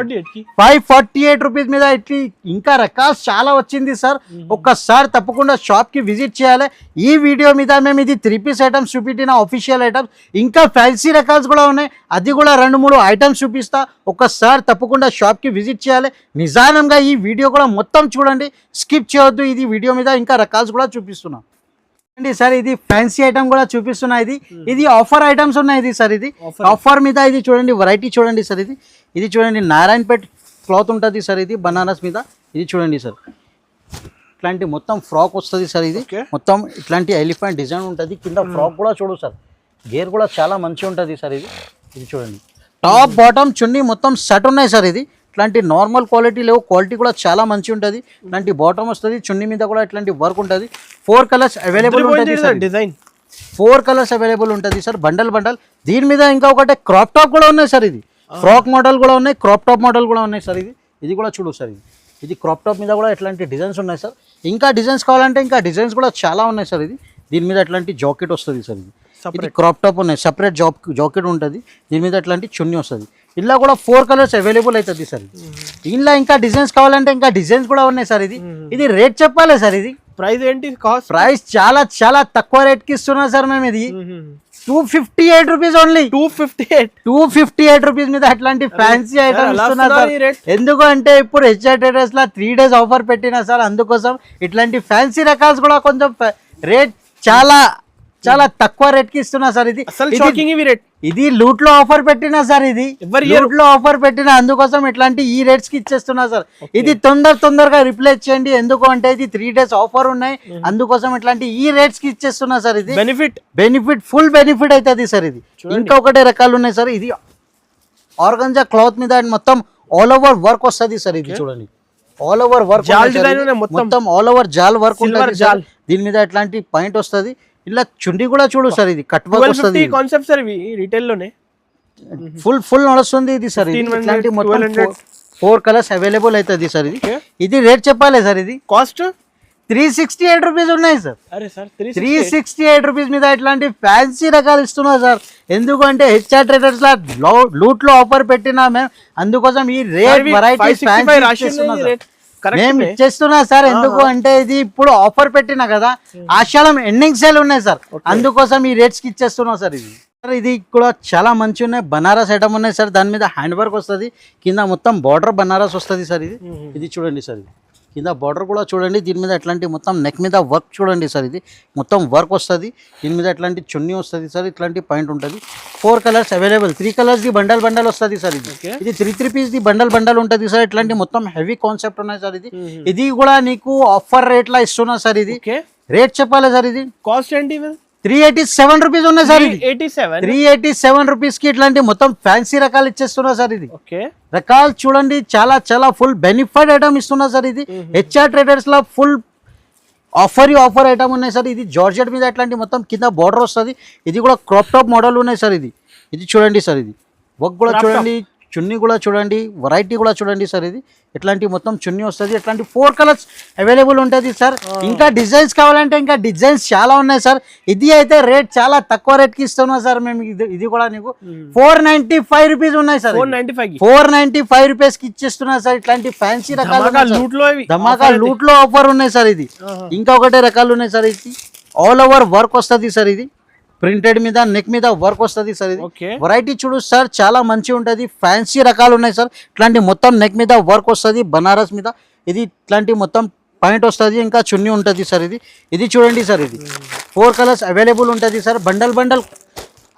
548 rupees మీద ఇట్లా ఇంకా రకాలు చాలా వచ్చింది సార్. ఒక్కసారి తప్పకుండా షాప్ కి విజిట్ చేయాలి. ఈ వీడియో మీద మేము ఇది 3 పీస్ ఐటమ్స్ చూపించిన అఫీషియల్ ఐటమ్స్, ఇంకా ఫ్యాన్సీ రకాల్స్ కూడా ఉన్నాయి. అది కూడా 2-3 ఐటమ్స్ చూపిస్తా. ఒక్కసారి తప్పకుండా షాప్ కి విజిట్ చేయాలి. నిజానంగా ఈ వీడియో కూడా మొత్తం చూడండి, స్కిప్ చేయొద్దు. ఇది వీడియో మీద ఇంకా రకాల్స్ కూడా చూపిస్తున్నాం సార్. ఇది ఫ్యాన్సీ ఐటమ్ కూడా చూపిస్తున్నా. ఇది ఆఫర్ ఐటమ్స్ ఉన్నాయి. ఇది సార్, ఇది ఆఫర్ మీద. ఇది చూడండి, వెరైటీ చూడండి సార్. ఇది చూడండి, నారాయణపేట్ క్లాత్ ఉంటుంది సార్. ఇది బనారస్ మీద. ఇది చూడండి సార్, ఇట్లాంటి మొత్తం ఫ్రాక్ వస్తుంది సార్. ఇది మొత్తం ఇట్లాంటి ఎలిఫెంట్ డిజైన్ ఉంటుంది. కింద ఫ్రాక్ కూడా చూడు సార్, గేర్ కూడా చాలా మంచిగా ఉంటుంది సార్. ఇది చూడండి, టాప్ బాటమ్ చున్నీ మొత్తం సెట్ ఉన్నాయి సార్. ఇది ఇట్లాంటి నార్మల్ క్వాలిటీ లేవు, క్వాలిటీ కూడా చాలా మంచి ఉంటుంది. ఇట్లాంటి బాటమ్ వస్తుంది, చున్నీ మీద కూడా ఇట్లాంటి వర్క్ ఉంటుంది. 4 కలర్స్ అవైలబుల్ ఉంటుంది సార్. డిజైన్ 4 కలర్స్ అవైలబుల్ ఉంటుంది సార్. బండల్ దీని మీద ఇంకా ఒకటి క్రాప్ టాప్ కూడా ఉన్నాయి సార్. ఇది ఫ్రాక్ మోడల్ కూడా ఉన్నాయి, క్రాప్ టాప్ మోడల్ కూడా ఉన్నాయి సార్. ఇది కూడా చూడు సార్. ఇది క్రాప్ టాప్ మీద కూడా ఇట్లాంటి డిజైన్స్ ఉన్నాయి సార్. ఇంకా డిజైన్స్ కావాలంటే ఇంకా డిజైన్స్ కూడా చాలా ఉన్నాయి సార్. దీని మీద ఇట్లాంటి జాకెట్ వస్తుంది సార్. ఇది క్రాప్ టాప్ ఉన్నాయి, సపరేట్ జాకెట్ ఉంటుంది. దీని మీద ఇట్లాంటి చున్నీ వస్తుంది. ఇలా కూడా 4 కలర్స్ అవైలబుల్ అవుతుంది సార్. ఇలా ఇంకా డిజైన్స్ కావాలంటే ఇంకా డిజైన్స్ కూడా ఉన్నాయి సార్. ఇది రేట్ చెప్పాలి సార్. ఇది ప్రైస్ ఏంటి? ప్రైస్ చాలా తక్కువ రేట్ కి ఇస్తున్నా సార్ మేము. ఇది 258 రూపీస్ ఓన్లీ. 258 రూపీస్ మీద అట్లాంటి ఫ్యాన్సీ ఐటమ్ ఇస్తున్నా సార్. ఎందుకు అంటే ఇప్పుడు హెచ్ఆర్ ట్రేడర్స్ లా 3 days ఆఫర్ పెట్టినా సార్, అందుకోసం ఇట్లాంటి ఫ్యాన్సీ రకాల్స్ కూడా కొంచెం రేట్ చాలా తక్కువ రేట్ కి ఇస్తున్నా సార్. ఇది లూట్ లో ఆఫర్ పెట్టినా సార్. ఇది లూట్ లో ఆఫర్ పెట్టినా, అందుకోసం ఇట్లాంటి ఈ రేట్స్ కి ఇచ్చేస్తున్నా సార్. ఇది తొందరగా రిప్లేస్ చేయండి. ఎందుకు అంటే ఇది 3 days ఆఫర్ ఉన్నాయి, అందుకోసం ఇట్లాంటి ఈ రేట్స్ కి ఇచ్చేస్తున్నా సార్. ఇది బెనిఫిట్ ఫుల్ బెనిఫిట్ అవుతుంది సార్. ఇది ఇంకా ఒకటే రకాలు ఉన్నాయి సార్. ఇది ఆర్గంజా క్లాత్ మీద మొత్తం ఆల్ ఓవర్ వర్క్ వస్తుంది సార్. ఇది చూడండి, ఆల్ ఓవర్ వర్క్, మొత్తం ఆల్ ఓవర్ జాల్ వర్క్ ఉంటుంది. దీని మీద ఇట్లాంటి పాయింట్ వస్తుంది. ఇలా చుండి కూడా చూడు సార్. ఇది కట్ వర్క్ వస్తుంది. కాన్సెప్ట్ సార్, రిటైల్ లోనే ఫుల్ నడుస్తుంది ఇది సార్. ఇట్లాంటి మొత్తం 4 కలర్స్ అవైలబుల్ అవుతుంది సార్. ఇది రేట్ చెప్పాలి సార్. ఇది కాస్ట్ 368 రూపీస్ ఉన్నాయి సార్. 368 రూపీస్ మీద ఇట్లాంటి ఫ్యాన్సీ రకాలు ఇస్తున్నా సార్. ఎందుకంటే హెచ్ఆర్ ట్రేడర్స్ లా లూట్ లో ఆఫర్ పెట్టినా మేము, అందుకోసం ఈ రేట్ వెరైటీస్ మేము ఇచ్చేస్తున్నా సార్. ఎందుకు అంటే ఇది ఇప్పుడు ఆఫర్ పెట్టినా కదా, ఆషాఢం ఎండింగ్ సేల్ ఉన్నాయి సార్, అందుకోసం ఈ రేట్స్ కి ఇచ్చేస్తున్నా సార్. ఇది కూడా చాలా మంచి ఉన్నాయి. బనారస్ ఐటమ్ ఉన్నాయి సార్. దాని మీద హ్యాండ్ వర్క్ వస్తుంది. కింద మొత్తం బార్డర్ బనారస్ వస్తుంది సార్. ఇది చూడండి సార్. కింద బార్డర్ కూడా చూడండి. దీని మీద ఎట్లాంటి మొత్తం నెక్ మీద వర్క్ చూడండి సార్. ఇది మొత్తం వర్క్ వస్తుంది. దీని మీద ఎట్లాంటి చున్నీ వస్తుంది సార్. ఇట్లాంటి పాయింట్ ఉంటుంది. 4 colours available. 3 colours the bundle వస్తుంది సార్. ఇది 3 పీస్ ది బండల్ ఉంటుంది సార్. ఇట్లాంటి మొత్తం హెవీ కాన్సెప్ట్ ఉన్నాయి సార్. ఇది కూడా నీకు ఆఫర్ రేట్ లా ఇస్తున్నా సార్. ఇది రేట్ చెప్పాలి సార్. ఇది కాస్ట్ ఏంటి? 387 రూపీస్ ఉన్నాయి సార్. 387 రూపీస్ కి ఇట్లాంటి మొత్తం ఫ్యాన్సీ రకాలు ఇచ్చేస్తున్నా సార్. ఇది రకాలు చూడండి, చాలా ఫుల్ బెనిఫిట్ ఐటమ్ ఇస్తున్నా సార్. ఇది హెచ్ఆర్ ట్రేడర్స్ లా ఫుల్ ఆఫర్ ఐటమ్ ఉన్నాయి సార్. ఇది జార్జెట్ మీద ఇట్లాంటి మొత్తం కింద బార్డర్ వస్తుంది. ఇది కూడా క్రాప్ టాప్ మోడల్ ఉన్నాయి సార్. ఇది చూడండి సార్. ఇది వర్క్ కూడా చూడండి, చున్నీ కూడా చూడండి, వెరైటీ కూడా చూడండి సార్. ఇది ఇట్లాంటి మొత్తం చున్నీ వస్తుంది. ఇట్లాంటి 4 కలర్స్ అవైలబుల్ ఉంటుంది సార్. ఇంకా డిజైన్స్ కావాలంటే ఇంకా డిజైన్స్ చాలా ఉన్నాయి సార్. ఇది అయితే రేట్ చాలా తక్కువ రేట్ కి ఇస్తున్నాం సార్ మేము. ఇది కూడా నీకు 495 రూపీస్ ఉన్నాయి సార్. 495 రూపీస్ కి ఇచ్చేస్తున్నా సార్. ఇట్లాంటి ఫ్యాన్సీ రకాలు ధమాకా లూట్ లో ఆఫర్ ఉన్నాయి సార్. ఇది ఇంకా ఒకటే రకాలు ఉన్నాయి సార్. ఆల్ ఓవర్ వర్క్ వస్తుంది సార్ ఇది ప్రింటెడ్ మీద నెక్ మీద వర్క్ వస్తుంది సార్ ఇది ఓకే వెరైటీ చూడు సార్ చాలా మంచి ఉంటుంది ఫ్యాన్సీ రకాలు ఉన్నాయి సార్ ఇట్లాంటి మొత్తం నెక్ మీద వర్క్ వస్తుంది బనారస్ మీద ఇది ఇట్లాంటి మొత్తం పాయింట్ వస్తుంది ఇంకా చున్నీ ఉంటుంది సార్ ఇది చూడండి సార్ ఇది 4 కలర్స్ అవైలబుల్ ఉంటుంది సార్ బండల్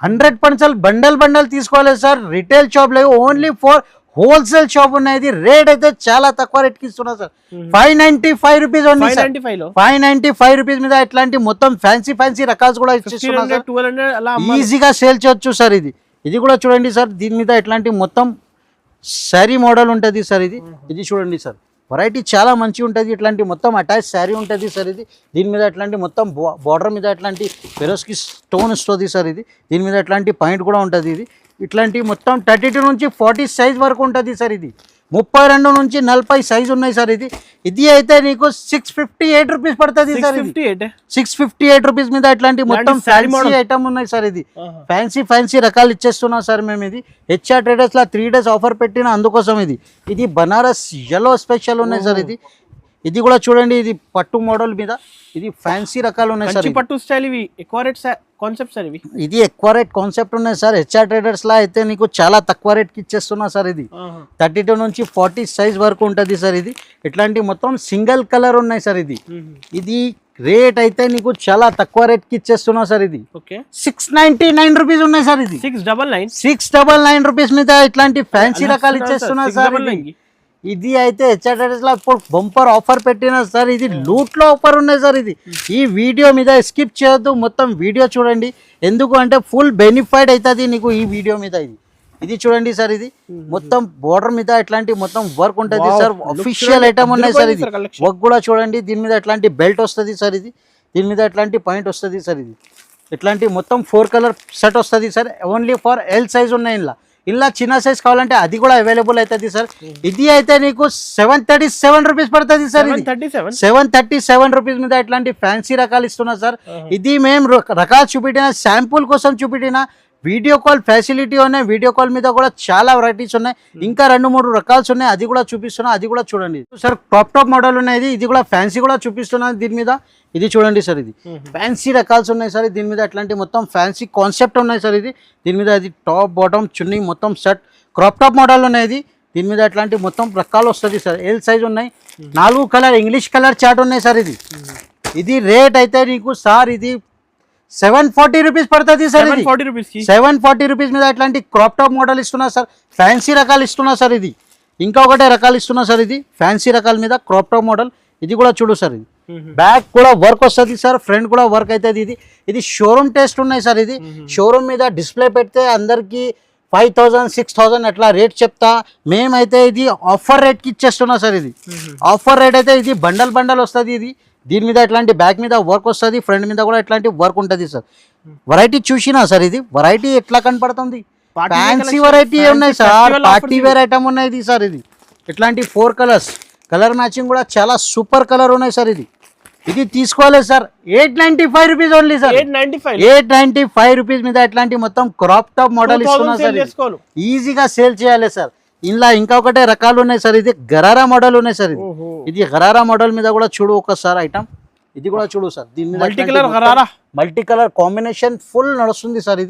100% బండల్ తీసుకోవాలి సార్ రిటైల్ షాప్ లేవు ఓన్లీ ఫర్ హోల్సేల్ షాప్ ఉన్నాయి రేట్ అయితే చాలా తక్కువ రేట్కి ఇస్తున్నా sir 595 rupees only sir 595 rupees మీద ఇట్లాంటి మొత్తం ఫ్యాన్సీ రకాలు కూడా ఇచ్చిస్తున్నా సార్ ఈజీగా సేల్ చేయొచ్చు సార్ ఇది కూడా చూడండి సార్ దీని మీద ఇట్లాంటి మొత్తం శారీ మోడల్ ఉంటుంది సార్ ఇది చూడండి సార్ వెరైటీ చాలా మంచి ఉంటుంది ఇట్లాంటి మొత్తం అటాచ్ శారీ ఉంటుంది సార్ దీని మీద ఇట్లాంటి మొత్తం బార్డర్ మీద ఇట్లాంటి పెరోస్కి స్టోన్ వస్తుంది సార్ దీని మీద ఇట్లాంటి పాయింట్ కూడా ఉంటుంది ఇట్లాంటి మొత్తం 32 నుంచి 40 సైజ్ వరకు ఉంటుంది సార్ 32 నుంచి 40 సైజ్ ఉన్నాయి సార్ ఇది అయితే నీకు 658 రూపీస్ పడుతుంది సార్ 658 రూపీస్ మీద ఇట్లాంటి మొత్తం ఫ్యాన్సీ ఐటమ్ ఉన్నాయి సార్ ఫ్యాన్సీ రకాలు ఇచ్చేస్తున్నా సార్ మేము హెచ్ఆర్ ట్రేడర్స్ లా 3 days ఆఫర్ పెట్టిన అందుకోసం ఇది బనారస్ yellow స్పెషల్ ఉన్నాయి సార్ ఇది కూడా చూడండి ఇది పట్టు మోడల్ మీద ఇది ఫ్యాన్సీ రకాలు ఉన్నాయి సార్ పట్టు స్టైల్ ఇవి ఎక్కువ రేట్ కాన్సెప్ట్ సార్ ఇది ఎక్కువ రేట్ కాన్సెప్ట్ ఉన్నాయి సార్ హెచ్ఆర్ ట్రేడర్స్ లా అయితే నీకు చాలా తక్కువ రేట్ కి ఇచ్చేస్తున్నా సార్ 32 నుంచి 40 సైజ్ వరకు ఉంటుంది సార్ ఇట్లాంటి మొత్తం సింగిల్ కలర్ ఉన్నాయి సార్ ఇది రేట్ అయితే నీకు చాలా తక్కువ రేట్ కి ఇచ్చేస్తున్నా సార్ 699 రూపీస్ ఉన్నాయి సార్ 699 రూపీస్ మీద ఇట్లాంటి ఫ్యాన్సీ రకాలు ఇచ్చేస్తున్నా సార్ ఇది అయితే హెచ్ఆర్ ట్రేడర్స్ లో ఇప్పుడు బంపర్ ఆఫర్ పెట్టిన సార్ ఇది లూట్ లో ఆఫర్ ఉన్నాయి సార్ ఈ వీడియో మీద స్కిప్ చేయొద్దు మొత్తం వీడియో చూడండి ఎందుకు అంటే ఫుల్ బెనిఫిట్ అవుతుంది నీకు ఈ వీడియో మీద ఇది చూడండి సార్ మొత్తం బోర్డర్ మీద ఇట్లాంటి మొత్తం వర్క్ ఉంటుంది సార్ అఫీషియల్ ఐటమ్ ఉన్నాయి సార్ వర్క్ కూడా చూడండి దీని మీద ఇట్లాంటి బెల్ట్ వస్తుంది సార్ దీని మీద ఇట్లాంటి పాయింట్ వస్తుంది సార్ ఇట్లాంటి మొత్తం 4 కలర్ సెట్ వస్తుంది sir only for L size ఉన్నాయి ఇలా చిన్న సైజ్ కావాలంటే అది కూడా అవైలబుల్ అవుతుంది సార్ ఇది అయితే నీకు 737 రూపీస్ పడుతుంది సార్ 737 రూపీస్ మీద ఇట్లాంటి ఫ్యాన్సీ రకాలు ఇస్తున్నా సార్ ఇది మేము రకాలు చూపెట్టిన శాంపుల్ కోసం చూపెట్టిన వీడియో కాల్ ఫెసిలిటీ ఉన్నాయి వీడియో కాల్ మీద కూడా చాలా వెరైటీస్ ఉన్నాయి ఇంకా 2-3 రకాలు ఉన్నాయి అది కూడా చూపిస్తున్నా అది కూడా చూడండి సార్ టాప్ మోడల్ ఉన్నాయి ఇది కూడా ఫ్యాన్సీ కూడా చూపిస్తున్నాను దీని మీద ఇది చూడండి సార్ ఫ్యాన్సీ రకాల్స్ ఉన్నాయి సార్ దీని మీద అట్లాంటి మొత్తం ఫ్యాన్సీ కాన్సెప్ట్ ఉన్నాయి సార్ దీని మీద అది టాప్ బాటమ్ చున్నీ మొత్తం సెట్ టాప్ మోడల్ ఉన్నాయి దీని మీద అట్లాంటి మొత్తం రకాలు వస్తుంది సార్ ఎల్ సైజ్ ఉన్నాయి 4 కలర్ ఇంగ్లీష్ కలర్ చార్ట్ ఉన్నాయి సార్ ఇది రేట్ అయితే నీకు సార్ ఇది 740 రూపీస్ పడుతుంది సార్ 740 రూపీస్ మీద ఇట్లాంటి క్రాప్ టాప్ మోడల్ ఇస్తున్నా సార్ ఫ్యాన్సీ రకాలు ఇస్తున్నా సార్ ఇంకా ఒకటే రకాలు ఇస్తున్నా సార్ ఫ్యాన్సీ రకాల మీద క్రాప్ టాప్ మోడల్ ఇది కూడా చూడు సార్ బ్యాక్ కూడా వర్క్ వస్తుంది సార్ ఫ్రంట్ కూడా వర్క్ అవుతుంది ఇది షోరూమ్ టెస్ట్ ఉన్నాయి సార్ షోరూమ్ మీద డిస్ప్లే పెడితే అందరికి 5000-6000 అట్లా రేట్ చెప్తా మేమైతే ఇది ఆఫర్ రేట్కి ఇచ్చేస్తున్నా సార్ ఆఫర్ రేట్ అయితే ఇది బండల్ వస్తుంది దీని మీద ఇట్లాంటి బ్యాక్ మీద వర్క్ వస్తుంది ఫ్రంట్ మీద కూడా ఇట్లాంటి వర్క్ ఉంటుంది సార్ వెరైటీ చూసినా సార్ వెరైటీ ఎట్లా కనపడుతుంది ఫ్యాన్సీ వెరైటీ ఉన్నాయి సార్ పార్టీ వేర్ ఐటమ్ ఉన్నాయి సార్ ఇట్లాంటి 4 కలర్స్ కలర్ మ్యాచింగ్ కూడా చాలా సూపర్ కలర్ ఉన్నాయి సార్ ఇది తీసుకోవాలి sir 895 rupees only sir 895 rupees మీద ఇట్లాంటి మొత్తం క్రాప్ టాప్ మోడల్ ఇస్తున్నా సార్ ఈజీగా సేల్ చేయాలి సార్ ఇలా ఇంకొకటే రకాలు ఉన్నాయి సార్ గరారా మోడల్ ఉన్నాయి సార్ ఇది గరారా మోడల్ మీద కూడా చూడు ఒకసారి ఐటమ్ ఇది కూడా చూడు సార్ దీని మీద మల్టీ కలర్ కాంబినేషన్ ఫుల్ నడుస్తుంది సార్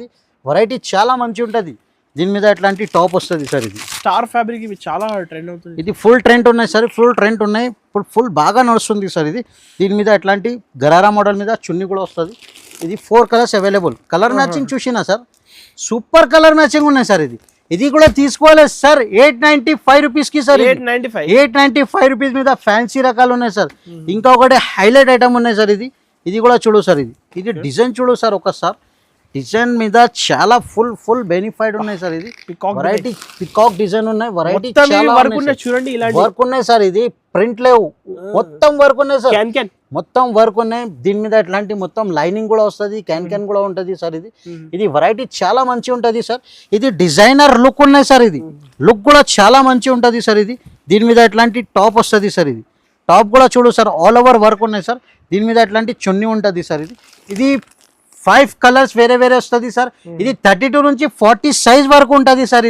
వెరైటీ చాలా మంచి ఉంటుంది దీని మీద ఇట్లాంటి టాప్ వస్తుంది సార్ స్టార్ ఫ్యాబ్రిక్ ఇవి చాలా ట్రెండ్ అవుతుంది ఇది ఫుల్ ట్రెండ్ ఉన్నాయి సార్ ఫుల్ ట్రెండ్ ఉన్నాయి ఫుల్ బాగా నడుస్తుంది సార్ దీని మీద ఇట్లాంటి గరారా మోడల్ మీద చున్నీ కూడా వస్తుంది ఇది 4 కలర్స్ అవైలబుల్ కలర్ మ్యాచింగ్ చూసినా సార్ సూపర్ కలర్ మ్యాచింగ్ ఉన్నాయి సార్ ఇది కూడా తీసుకోవాలి సార్ 895 రూపీస్ కి సార్ 895 రూపీస్ మీద ఫ్యాన్సీ రకాలు ఉన్నాయి సార్ ఇంకా ఒకటి హైలైట్ ఐటమ్ ఉన్నాయి సార్ ఇది కూడా చూడు సార్ ఇది డిజైన్ చూడు సార్ ఒకసారి డిజైన్ మీద చాలా ఫుల్ బెనిఫిట్ ఉన్నాయి సార్ వెరైటీ పికాక్ డిజైన్ ఉన్నాయి వెరైటీ చాలా చూడండి వర్క్ ఉన్నాయి సార్ ప్రింట్ లేవు మొత్తం వర్క్ ఉన్నాయి సార్ మొత్తం వర్క్ ఉన్నాయి దీని మీద ఇట్లాంటి మొత్తం లైనింగ్ కూడా వస్తుంది క్యాన్ కూడా ఉంటుంది సార్ ఇది వెరైటీ చాలా మంచి ఉంటుంది సార్ ఇది డిజైనర్ లుక్ ఉన్నాయి సార్ లుక్ కూడా చాలా మంచి ఉంటుంది సార్ దీని మీద ఇట్లాంటి టాప్ వస్తుంది సార్ టాప్ కూడా చూడు సార్ ఆల్ ఓవర్ వర్క్ ఉన్నాయి సార్ దీని మీద ఇట్లాంటి చున్నీ ఉంటుంది సార్ ఇది 5 కలర్స్ వేరే వస్తుంది సార్ ఇది 32 నుంచి 40 సైజ్ వరకు ఉంటుంది సార్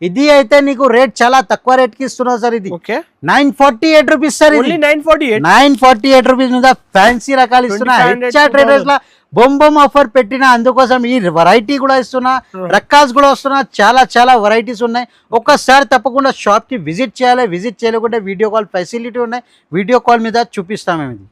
ఇది అయితే నీకు రేట్ చాలా తక్కువ రేట్ కి ఇస్తున్నావు సార్. ఇది ఓకే 948 రూపీస్ సార్. ఇది ఓన్లీ 948 948 రూపీస్ మీద ఫ్యాన్సీ రకాలు ఇస్తున్నా. 2500 హెచ్ఆర్ ట్రేడర్స్ లా బొంబొమ్ ఆఫర్ పెట్టిన, అందుకోసం ఈ వెరైటీ కూడా ఇస్తున్నా, రకాస్ కూడా వస్తున్నా. చాలా చాలా వెరైటీస్ ఉన్నాయి. ఒక్కసారి తప్పకుండా షాప్ కి విజిట్ చేయాలి. విజిట్ చేయలేకుంటే వీడియో కాల్ ఫెసిలిటీ ఉన్నాయి, వీడియో కాల్ మీద చూపిస్తాం మేము ఇది.